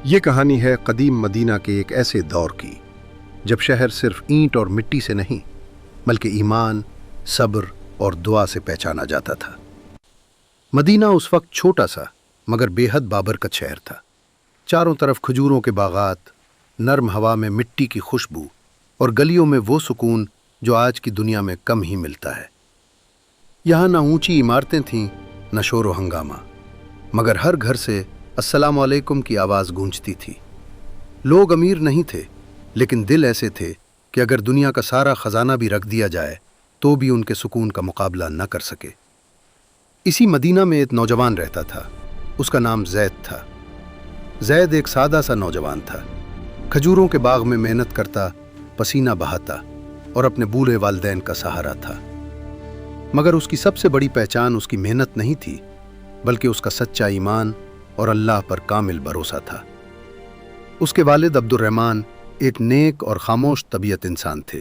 یہ کہانی ہے قدیم مدینہ کے ایک ایسے دور کی جب شہر صرف اینٹ اور مٹی سے نہیں بلکہ ایمان، صبر اور دعا سے پہچانا جاتا تھا۔ مدینہ اس وقت چھوٹا سا مگر بے حد بابرکت شہر تھا۔ چاروں طرف کھجوروں کے باغات، نرم ہوا میں مٹی کی خوشبو اور گلیوں میں وہ سکون جو آج کی دنیا میں کم ہی ملتا ہے۔ یہاں نہ اونچی عمارتیں تھیں نہ شور و ہنگامہ، مگر ہر گھر سے السلام علیکم کی آواز گونجتی تھی۔ لوگ امیر نہیں تھے لیکن دل ایسے تھے کہ اگر دنیا کا سارا خزانہ بھی رکھ دیا جائے تو بھی ان کے سکون کا مقابلہ نہ کر سکے۔ اسی مدینہ میں ایک نوجوان رہتا تھا، اس کا نام زید تھا۔ زید ایک سادہ سا نوجوان تھا، کھجوروں کے باغ میں محنت کرتا، پسینہ بہاتا اور اپنے بوڑھے والدین کا سہارا تھا۔ مگر اس کی سب سے بڑی پہچان اس کی محنت نہیں تھی بلکہ اس کا سچا ایمان اور اللہ پر کامل بھروسہ تھا۔ اس کے والد عبد الرحمن ایک نیک اور خاموش طبیعت انسان تھے۔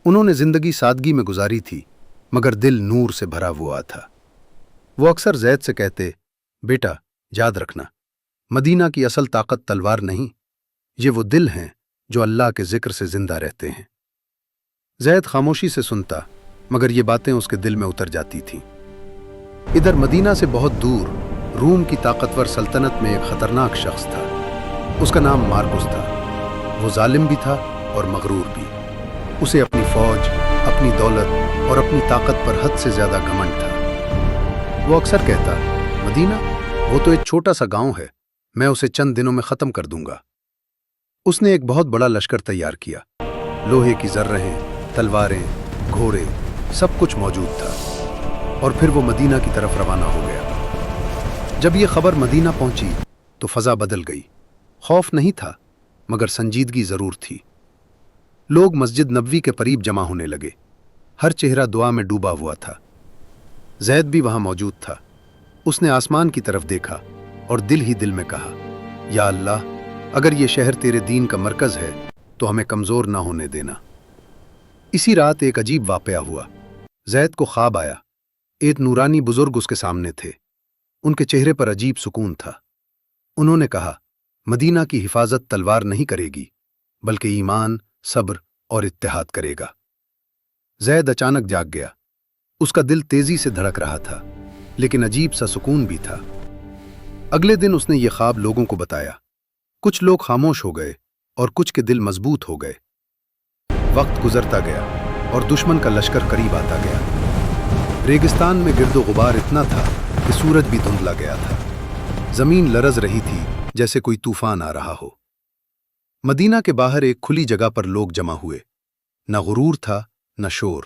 انہوں نے زندگی سادگی میں گزاری تھی مگر دل نور سے بھرا ہوا تھا۔ وہ اکثر زید سے کہتے، بیٹا یاد رکھنا، مدینہ کی اصل طاقت تلوار نہیں، یہ وہ دل ہیں جو اللہ کے ذکر سے زندہ رہتے ہیں۔ زید خاموشی سے سنتا مگر یہ باتیں اس کے دل میں اتر جاتی تھیں۔ ادھر مدینہ سے بہت دور روم کی طاقتور سلطنت میں ایک خطرناک شخص تھا۔ اس کا نام مارکس تھا۔ وہ ظالم بھی تھا اور مغرور بھی۔ اسے اپنی فوج، اپنی دولت اور اپنی طاقت پر حد سے زیادہ گھمنڈ تھا۔ وہ اکثر کہتا، مدینہ وہ تو ایک چھوٹا سا گاؤں ہے، میں اسے چند دنوں میں ختم کر دوں گا۔ اس نے ایک بہت بڑا لشکر تیار کیا، لوہے کی ذرہیں، تلواریں، گھوڑے، سب کچھ موجود تھا، اور پھر وہ مدینہ کی طرف روانہ ہو گیا۔ جب یہ خبر مدینہ پہنچی تو فضا بدل گئی۔ خوف نہیں تھا مگر سنجیدگی ضرور تھی۔ لوگ مسجد نبوی کے قریب جمع ہونے لگے، ہر چہرہ دعا میں ڈوبا ہوا تھا۔ زید بھی وہاں موجود تھا۔ اس نے آسمان کی طرف دیکھا اور دل ہی دل میں کہا، یا اللہ، اگر یہ شہر تیرے دین کا مرکز ہے تو ہمیں کمزور نہ ہونے دینا۔ اسی رات ایک عجیب واقعہ ہوا۔ زید کو خواب آیا، ایک نورانی بزرگ اس کے سامنے تھے۔ ان کے چہرے پر عجیب سکون تھا۔ انہوں نے کہا، مدینہ کی حفاظت تلوار نہیں کرے گی بلکہ ایمان، صبر اور اتحاد کرے گا۔ زید اچانک جاگ گیا۔ اس کا دل تیزی سے دھڑک رہا تھا لیکن عجیب سا سکون بھی تھا۔ اگلے دن اس نے یہ خواب لوگوں کو بتایا۔ کچھ لوگ خاموش ہو گئے اور کچھ کے دل مضبوط ہو گئے۔ وقت گزرتا گیا اور دشمن کا لشکر قریب آتا گیا۔ ریگستان میں گرد و غبار اتنا تھا کہ سورج بھی دھندلا گیا تھا۔ زمین لرز رہی تھی جیسے کوئی طوفان آ رہا ہو۔ مدینہ کے باہر ایک کھلی جگہ پر لوگ جمع ہوئے۔ نہ غرور تھا نہ شور،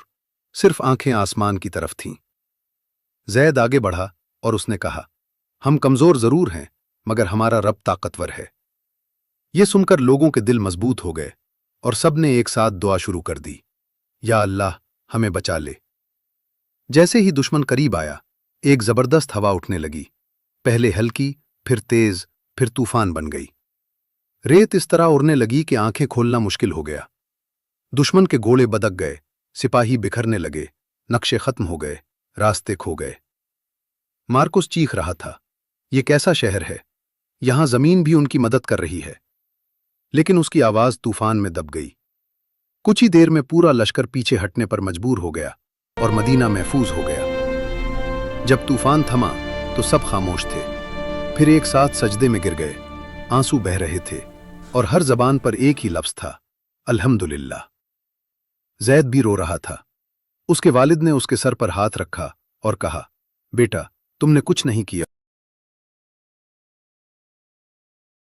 صرف آنکھیں آسمان کی طرف تھیں۔ زید آگے بڑھا اور اس نے کہا، ہم کمزور ضرور ہیں مگر ہمارا رب طاقتور ہے۔ یہ سن کر لوگوں کے دل مضبوط ہو گئے اور سب نے ایک ساتھ دعا شروع کر دی، یا اللہ ہمیں بچا لے۔ جیسے ہی دشمن قریب آیا، ایک زبردست ہوا اٹھنے لگی، پہلے ہلکی، پھر تیز، پھر طوفان بن گئی۔ ریت اس طرح اڑنے لگی کہ آنکھیں کھولنا مشکل ہو گیا۔ دشمن کے گھوڑے بدک گئے، سپاہی بکھرنے لگے، نقشے ختم ہو گئے، راستے کھو گئے۔ مارکس چیخ رہا تھا، یہ کیسا شہر ہے، یہاں زمین بھی ان کی مدد کر رہی ہے۔ لیکن اس کی آواز طوفان میں دب گئی۔ کچھ ہی دیر میں پورا لشکر پیچھے ہٹنے پر مجبور ہو گیا اور مدینہ محفوظ ہو گیا۔ جب طوفان تھما تو سب خاموش تھے، پھر ایک ساتھ سجدے میں گر گئے۔ آنسو بہہ رہے تھے اور ہر زبان پر ایک ہی لفظ تھا، الحمدللہ۔ زید بھی رو رہا تھا۔ اس کے والد نے اس کے سر پر ہاتھ رکھا اور کہا، بیٹا تم نے کچھ نہیں کیا،